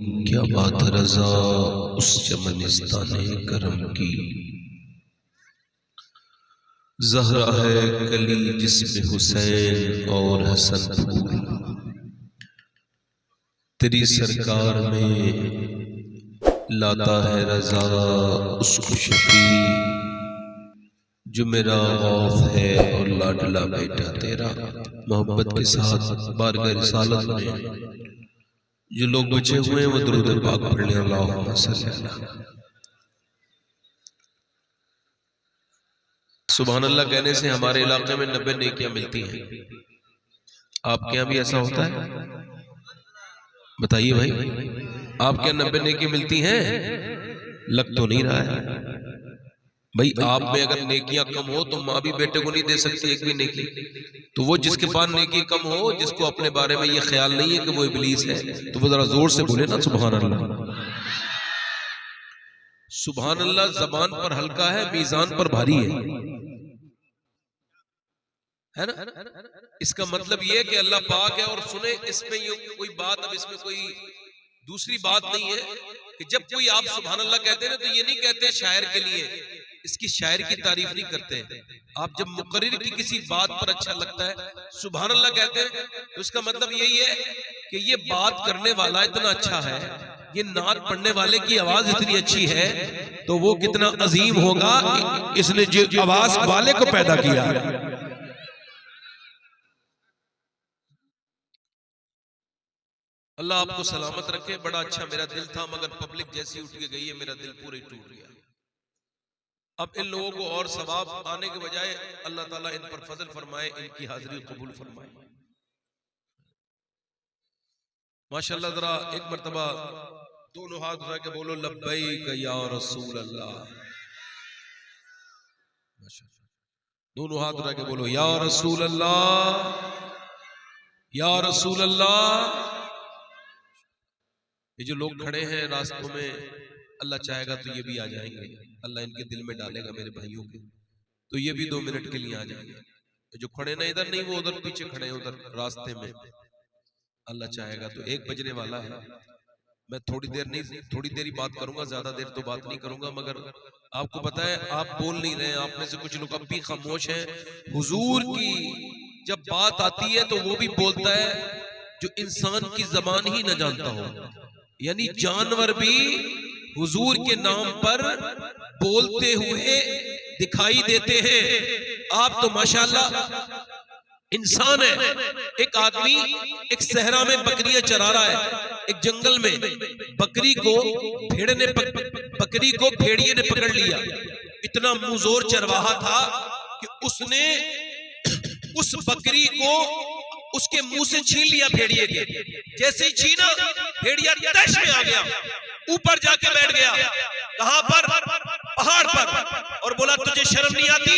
क्या बात रजा उस चमनिस्ताने करम की, ज़हरा है कली जिसमें हुसैन और हसन फूल। तेरी सरकार में लाता है रजा उसको शफी, जो मेरा गौफ है और लाडला बेटा तेरा। मोहब्बत के साथ बारगाह रिसालत में जो लोग बचे हुए हैं वो दुरूद पाक पढ़ लें। अल्लाहुम्मा सल्ली अला। सुभान अल्लाह कहने से हमारे इलाके में 90 नेकियां मिलती हैं। आपके यहाँ भी ऐसा होता है? बताइए भाई, आपके यहाँ 90 नेकियां मिलती हैं? लग तो नहीं रहा है भाई। आप में अगर नेकियां कम हो तो माँ भी बेटे को नहीं दे सकती एक भी नेकी। तो वो जिसके पास नेकी कम हो, जिसको अपने बारे में ये ख्याल नहीं है कि वो इब्लीस है, तो वो जरा जोर से बोले ना सुभान अल्लाह। सुभान अल्लाह जबान पर हल्का है, मीजान पर भारी है ना। इसका मतलब ये है कि अल्लाह पाक है और सुने। इसमें ये कोई बात, अब इसमें कोई दूसरी बात नहीं है कि जब कोई आप सुभान अल्लाह कहते हैं ना, तो ये नहीं कहते शायर के लिए, इसकी शायर की तारीफ नहीं करते। आप जब मुकर्रिर की किसी बात पर अच्छा लगता है सुभान अल्लाह कहते हैं, तो इसका मतलब यही है कि ये बात करने वाला इतना अच्छा है, ये नात पढ़ने वाले की आवाज इतनी अच्छी है, तो वो कितना अजीम होगा, इसने जो आवाज वाले को पैदा किया। अल्लाह आपको सलामत रखे। बड़ा अच्छा मेरा दिल था, मगर पब्लिक जैसी उठ के गई है, मेरा दिल पूरा ही टूट गया। अब इन लोगों को और सवाब आने के बजाय अल्लाह ताला इन पर फजल फरमाए, इनकी हाजिरी कबूल फरमाए। माशाल्लाह। जरा एक मर्तबा दोनों हाथ उठा के बोलो लब्बैक या रसूल अल्लाह। दोनों हाथ उठा के बोलो या रसूल अल्लाह, या रसूल अल्लाह। ये जो लोग खड़े हैं रास्तों में, अल्लाह चाहेगा तो ये भी आ जाएंगे। अल्लाह इनके दिल में डालेगा मेरे भाइयों के, तो ये भी 2 मिनट के लिए आ जाएंगे। जो खड़े ना इधर नहीं, वो उधर पीछे खड़े हैं उधर रास्ते में। अल्लाह चाहेगा तो 1 बजने वाला है। मैं थोड़ी देर नहीं, थोड़ी देर ही बात करूंगा, ज्यादा देर तो बात नहीं करूंगा। मगर आपको पता है आप बोल नहीं रहे हैं, आप में से कुछ लोग अब भी खामोश हैं। हुजूर की जब बात आती है तो वो भी बोलता है जो इंसान की जबान ही न जानता हो, यानी जानवर भी हुजूर के नाम पर बोलते हुए दिखाई देते हैं। आप तो माशाल्लाह इंसान है। एक आदमी एक सहरा में बकरियां चरा रहा है, एक जंगल में बकरी को भेड़िए ने पकड़ लिया। इतना मुंहजोर चरवाहा था कि उसने उस बकरी को उसके मुंह से छीन लिया भेड़िए के। जैसे ही छीना, भेड़िया तैश में आ गया, ऊपर जाके बैठ गया। कहां पर? पहाड़ पर। और बोला तुझे शर्म नहीं आती?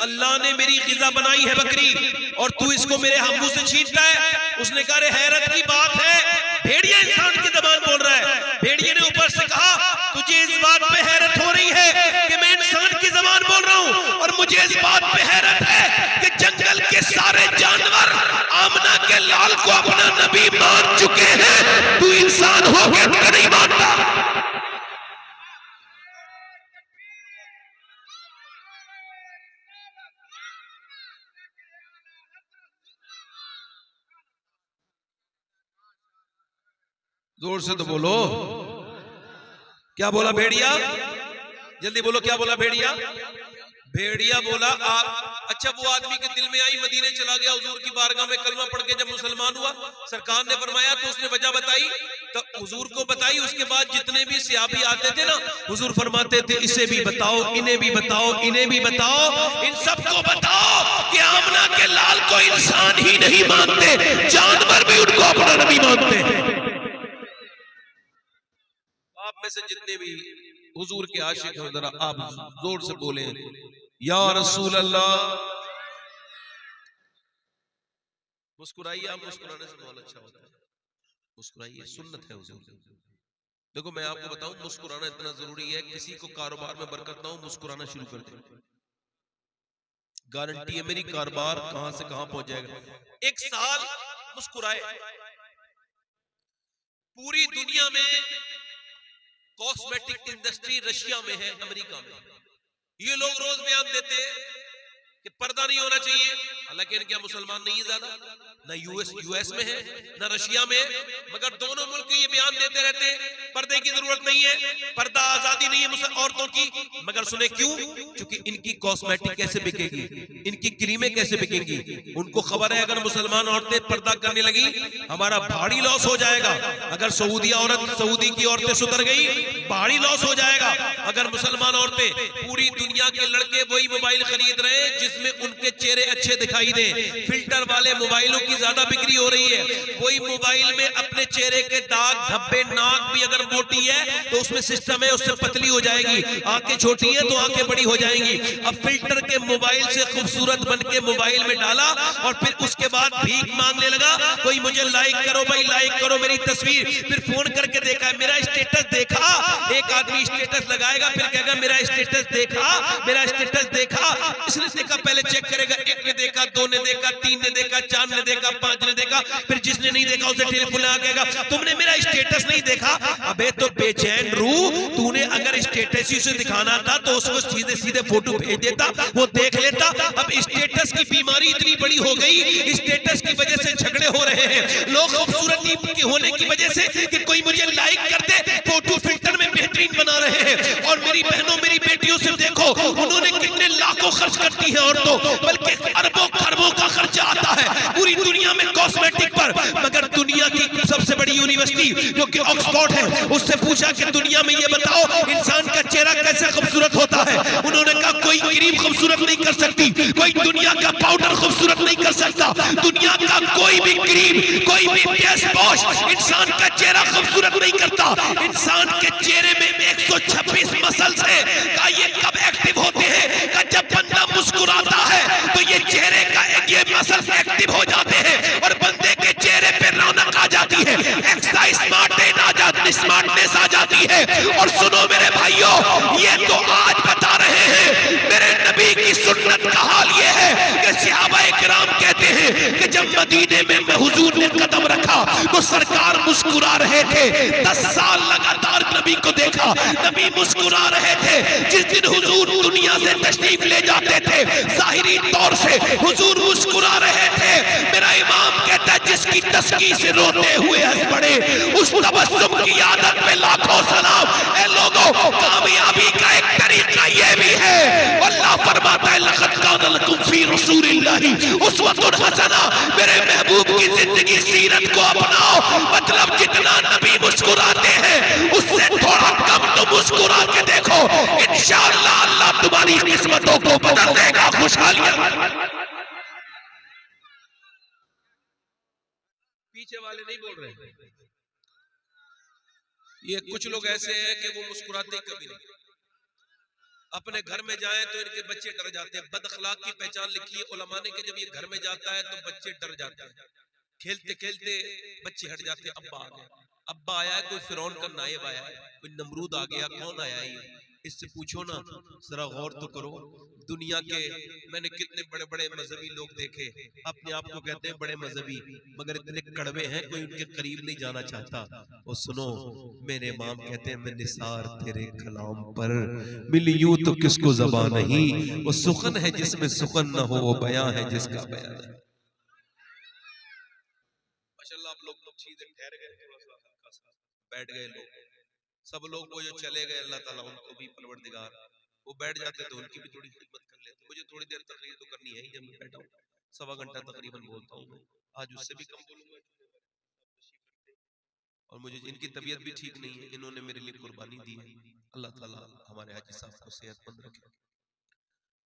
अल्लाह ने मेरी ग़िज़ा बनाई है बकरी, और तू इसको मेरे मुंह से छीनता है। उसने कहा रे हैरत की बात है, भेड़िया इंसान की ज़बान बोल रहा है। भेड़िए ने ऊपर से कहा तुझे इस बात पे हैरत हो रही है कि मैं इंसान की ज़बान बोल रहा हूं, और मुझे इस बात पे हैरत है कि जंगल के सारे जानवर आमना के लाल को अपना नबी मान चुके हैं, तू इंसान होकर क्यों नहीं मानता? जोर से तो बोलो। क्या बोला भेड़िया? जल्दी बोलो, क्या बोला भेड़िया? भेड़िया बोला आप। अच्छा, वो आदमी के दिल में आई, मदीने चला गया, हुजूर की बारगाह में कलमा पढ़ के जब मुसलमान हुआ, सरकार ने फरमाया तो उसने वजह बताई, तो हुजूर को बताई। उसके बाद जितने भी सहाबी आते थे ना, हुजूर फरमाते थे इसे भी बताओ, इन्हें भी बताओ, इन्हें भी बताओ, इन सबको बताओ कि आमना के लाल को इंसान ही नहीं मानते, जानवर भी उनको अपना नबी मानते हैं। आप में से जितने भी हुजूर के आशिक हैं, जरा आप जोर से बोले या रसूल अल्लाह। मुस्कुराइए, आप मुस्कुराने से बहुत अच्छा होता है। मुस्कुराइए, सुन्नत है हुजूर। देखो मैं आपको बताऊं, मुस्कुराना इतना जरूरी है। किसी को कारोबार में बरकत ना हो, मुस्कुराना शुरू कर दे, गारंटी है मेरी कारोबार कहां से कहां पहुंच जाएगा। 1 साल मुस्कुराए, पूरी दुनिया में कॉस्मेटिक इंडस्ट्री रशिया में है, अमेरिका में। ये लोग रोज बयान देते हैं कि पर्दा नहीं होना चाहिए, हालांकि इनके यहाँ मुसलमान नहीं है ज्यादा, ना यूएस में है ना रशिया में है, मगर दोनों मुल्क ये बयान देते रहते हैं पर्दे की जरूरत नहीं है, पर्दा आजादी नहीं है औरतों की। मगर सुने क्यों? क्योंकि इनकी कॉस्मेटिक कैसे बिकेगी, इनकी क्रीमें कैसे बिकेंगी। उनको खबर है अगर मुसलमान औरतें पर्दा करने लगी हमारा भारी लॉस हो जाएगा। अगर सऊदी की औरतें सुधर गई भारी लॉस हो जाएगा। अगर मुसलमान औरतें, पूरी दुनिया के लड़के वही मोबाइल खरीद रहे हैं जिसमें उनके चेहरे अच्छे दिखाई दे, फिल्टर वाले मोबाइलों की ज्यादा बिक्री हो रही है। कोई मोबाइल में अपने चेहरे के दाग धब्बे, नाक भी अगर मोटी है तो उसमें सिस्टम है उससे पतली हो जाएगी, आंखें छोटी है तो आंखें बड़ी हो जाएंगी। अब फिल्टर के मोबाइल से खूबसूरत बन के मोबाइल में डाला और फिर उसके बाद भीख मांगने लगा, कोई मुझे लाइक करो भाई, लाइक करो मेरी तस्वीर। फिर फोन करके देखा, मेरा स्टेटस देखा, एक आदमी स्टेटस लगाएगा फिर कहेगा मेरा स्टेटस देखा, मेरा स्टेटस देखा। इसने देखा पहले चेक करेगा, एक ने देखा, दो ने देखा, तीन ने देखा, चार ने देखा, पांच ने देखा, फिर जिसने नहीं देखा उसे टेलीफोन लगा कहेगा तुमने मेरा स्टेटस नहीं देखा। अबे तो बेचैन रू, तूने अगर स्टेटस ही उसे दिखाना था तो उसको सीधे सीधे फोटो भेज देता, वो देख लेता। अब स्टेटस की बीमारी इतनी बड़ी हो गई, स्टेटस की वजह से झगड़े हो रहे हैं लोग खूबसूरती के होने की वजह से कि कोई मुझे लाइक कर दे, फोटो फिल्टर में बेहतरीन बना रहे हैं। और मेरी बहनों मेरी बेटियों से देखो उन्होंने कितने लाखों खर्च करती है औरतों, बल्कि अरबों खरबों का खर्चा आता है पूरी दुनिया में कॉस्मेटिक पर। मगर दुनिया की सबसे बड़ी यूनिवर्सिटी जो कि ऑक्सफोर्ड है, उससे पूछा कि दुनिया में ये बताओ इंसान का चेहरा कैसे खूबसूरत होता है। उन्होंने कहा कोई क्रीम खूबसूरत नहीं कर सकती, कोई दुनिया का पाउडर खूबसूरत नहीं कर सकता, दुनिया का कोई भी क्रीम, कोई भी फेस वॉश इंसान का चेहरा खूबसूरत नहीं करता। इंसान के चेहरे में 126 मसल्स है, का ये कब एक्टिव होते हैं? का जब बंदा मुस्कुराता है तो ये चेहरे का ये मसल्स एक्टिव हो जाते हैं और बंदे के चेहरे पे रौनक आ जाती है, एक्साइज स्मार्टनेस आ जाती है। और सुनो मेरे भाइयों, ये तो आज बता रहे हैं, मेरे नबी की सुन्नत का हाल ये है कि सहाबाए किराम कहते हैं कि जब मदीने में हुजूर ने कदम रखा तो सरकार मुस्कुरा रहे थे। 10 साल लगातार नबी को देखा, नबी मुस्कुरा रहे थे। जिस दिन हुजूर दुनिया से तशरीफ ले जाते थे जाहिरी तौर से हुजूर मुस्कुरा रहे थे। मेरा इमाम कहता है जिसकी तस्की से रोते हुए हंस पड़े उस तबस्सुम की आदत पे लाखों सलाम। ऐ लोगों, कामयाबी का एक तरीका ये भी है, अल्लाह फरमाता है लक़द कान लकुम फी रसूलिल्लाहि उस्वतुन हसना। मेरे महबूब की जिंदगी सीरत को अपनाओ, मतलब जितना नबी मुस्कुराते हैं उससे थोड़ा कम तो मुस्कुरा के देखो, इंशाअल्लाह अल्लाह तुम्हारी किस्मतों को बदल देगा। खुशहालियां पीछे वाले नहीं बोल रहे, ये कुछ लोग ऐसे हैं कि वो मुस्कुराते कभी नहीं। अपने घर में जाए तो इनके बच्चे डर जाते हैं। बदअखलाक की पहचान लिखी है उलमा ने कि जब ये घर में जाता है तो बच्चे डर जाते हैं, खेलते खेलते बच्चे हट जाते हैं। अब्बा आ गया, अब्बा आया है, कोई फिरौन का नायब आया है, कोई नमरूद आ गया, कौन आया है? इससे पूछो ना, जरा गौर तो करो। दुनिया के मैंने कितने बड़े बड़े मजहबी लोग देखे, अपने आप को कहते हैं बड़े मजहबी, मगर इतने कड़वे हैं कोई उनके करीब नहीं जाना चाहता। और सुनो, मेरे इमाम कहते हैं मैं निसार तेरे कलाम पर मिली यूं तो किसको ज़बान नहीं, वो सुखन है जिसमें सुखन न हो, वो बयां है जिसका बयां नहीं। माशाल्लाह आप लोग चीजें ठहर गए, थोड़ा सा हल्का सा बैठ गए लोग, सब लोग वो जो चले गए अल्लाह ताला उनको भी परवरदिगार, वो बैठ जाते तो उनकी भी थोड़ी खिदमत कर लेते। मुझे थोड़ी देर तकरीर तो करनी है ही, जब मैं बैठा हूँ 1.25 घंटा तकरीबन बोलता हूँ मैं, आज उससे भी कम बोलूंगा। और मुझे इनकी तबीयत भी ठीक नहीं है, इन्होंने मेरे लिए कुर्बानी दी है। अल्लाह ताला हमारे हाजी साहब को सेहतमंद रखे।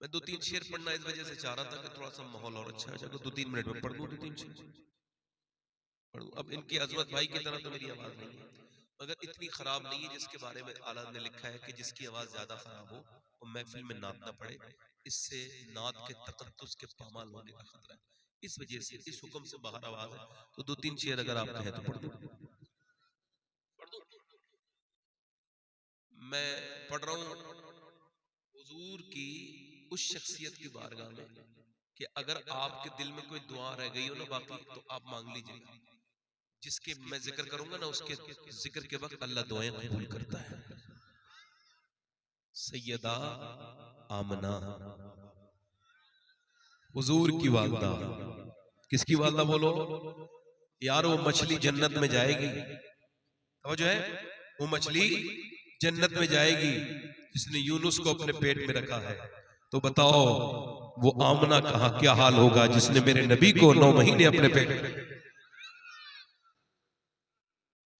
मैं 2-3 शेर पढ़ना इस वजह से चाह रहा था कि थोड़ा सा माहौल और अच्छा हो जाएगा। 2-3 मिनट में पढ़ दूं 2-3 शेर पढ़ूं। अब इनकी अजमत भाई की तरह तो मेरी आवाज नहीं है, मगर इतनी खराब नहीं है जिसके बारे में आला ने लिखा है कि जिसकी आवाज ज्यादा खराब हो वो महफिल में नात ना पड़े, इससे नात के तकद्दुस के पामाल होने का खतरा है। इस वजह से इस हुक्म से बाहर आवाज है। तो 2-3 शेर अगर आप कहें तो पढ़ दूं। मैं पढ़ रहा हूं हुजूर की उस शख्सियत की बारगाह में कि अगर आपके दिल में कोई दुआ रह गई हो ना बाकी, तो आप मांग लीजिएगा। जिसके मैं जिक्र करूंगा ना उसके जिक्र के वक्त अल्लाह दुआएं कबूल करता है। सैयदा आमना हुजूर की वालदा। किसकी वालदा बोलो यार? वो मछली जन्नत में जाएगी, वो जो है वो मछली जन्नत में जाएगी जिसने यूनुस को अपने पेट में रखा है। तो बताओ वो आमना कहा क्या हाल होगा जिसने मेरे नबी को 9 महीने अपने पेट में।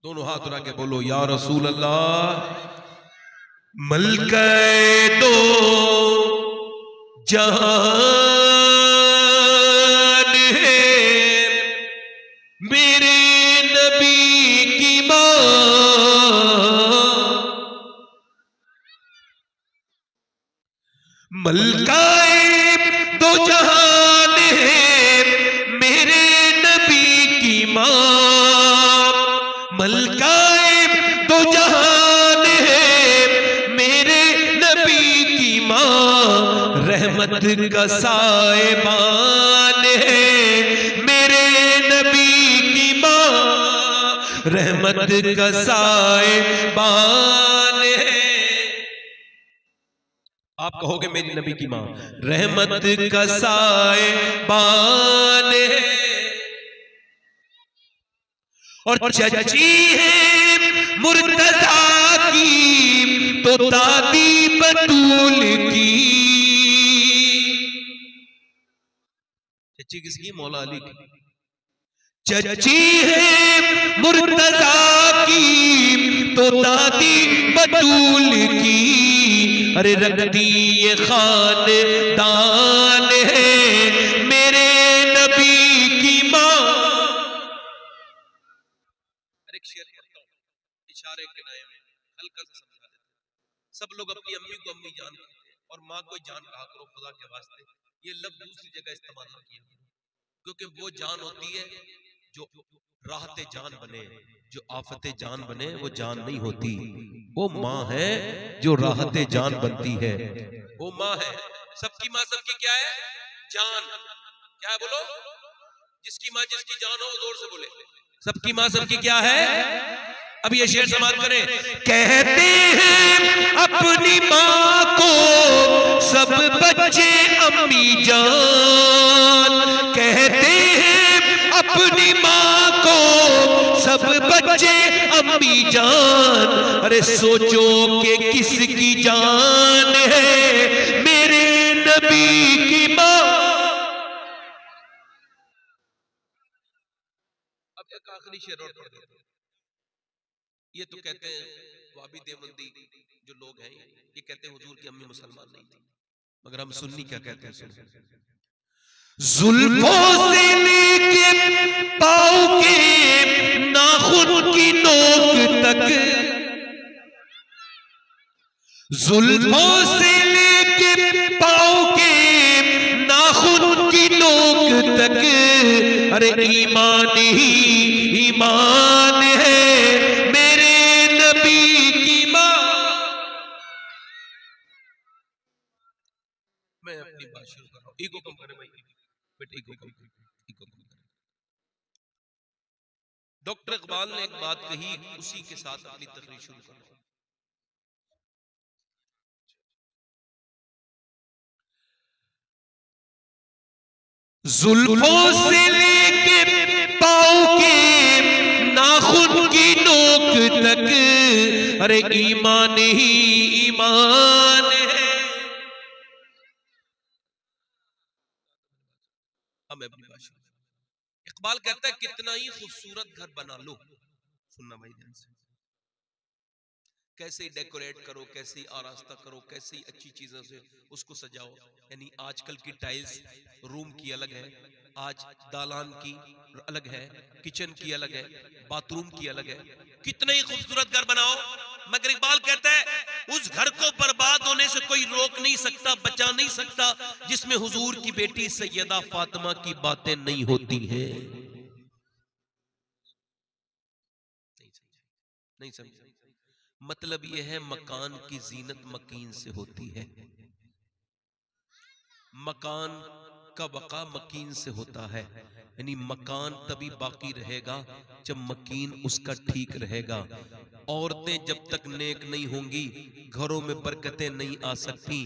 दोनों हाथ उठा के बोलो या रसूल अल्लाह। मलके दो जहान है मेरे नबी की मां। मलकाए दो जहान है मेरे नबी की मां। मलकाए दो जहान है मेरे नबी की मां। रहमत का साएबान है मेरे नबी की मां। रहमत का साएबान है। आप कहोगे मेरी नबी की मां रहमत का साएबान है। और चची है मुर्तजा की तो दादी बतूल की। चची किसकी? मौला अली की। चची है मुर्तजा की तो दादी बतूल की। अरे रखती ये खानदान है मेरे नबी की मां। अरे एक शेर पढ़ता हूं इशारे के नाये में, हल्का सा समझा देते। सब लोग अपनी अम्मी को अम्मी जान कहते हैं और माँ को जान कहा करो खुदा के वास्ते। ये लफ्ज दूसरी जगह इस्तेमाल ना किया, क्योंकि वो जान होती है जो राहते जान बने, जो आफते जान बने वो जान नहीं होती। वो माँ है जो राहते जान बनती है, वो माँ है। सबकी माँ सबकी क्या है? जान। क्या है बोलो? जिसकी माँ जिसकी जान हो जोर से बोले। सबकी माँ सबकी क्या है? अब ये शेर समाप्त करें। कहते हैं अपनी माँ को सब बच्चे अम्मी जान। कहते हैं अपनी माँ को सब बच्चे अम्मी जान। अरे सोचो कि किसकी जान है मेरे नबी की माँ। अब एक आखिरी शेर और पढ़ देते हैं। ये तो कहते हैं वाबी देवबंदी जो लोग हैं ये कहते हैं हुजूर की अम्मी मुसलमान नहीं थी, मगर हम सुन्नी क्या कहते हैं? सुनो। जुल्फों से लेके पाँव के नाखून की नोक तक, जुल्फों से लेके पाँव के नाखून की नोक तक। अरे ईमान ही ईमान है मेरे नबी की मां। मैं अपनी बात शुरू कर रहा हूं। ईगो कम करें भाई, बेटे ईगो कम करें, ईगो कम करें। डॉक्टर इकबाल ने एक बात कही, उसी के साथ अपनी तकरीर शुरू कर रहा हूं। जुल्फों से लेके पाँव के नाखून की नोक तक। अरे ईमान ही ईमान है। अब मैं अपनी बात शुरू। इकबाल कहता है कितना ही खूबसूरत घर बना लो, सुनना भाई ध्यान से, कैसे डेकोरेट करो, कैसे आरास्ता करो, कैसे अच्छी चीजों से उसको सजाओ। यानी आजकल की टाइल्स रूम की अलग है, आज दालान की अलग है, किचन की अलग है, बाथरूम की अलग है। कितना ही खूबसूरत घर बनाओ, मगर इकबाल कहता है उस घर को बर्बाद होने से कोई रोक नहीं सकता, बचा नहीं सकता, जिसमें हुजूर की बेटी सैयदा फातिमा की बातें नहीं होती हैं। नहीं समझ? मतलब यह है मकान की जीनत मकीन से होती है। मकान का बका मकीन से होता है, यानी मकान तभी बाकी रहेगा जब मकीन उसका ठीक रहेगा। औरतें जब तक नेक नहीं होंगी घरों में बरकतें नहीं आ सकती।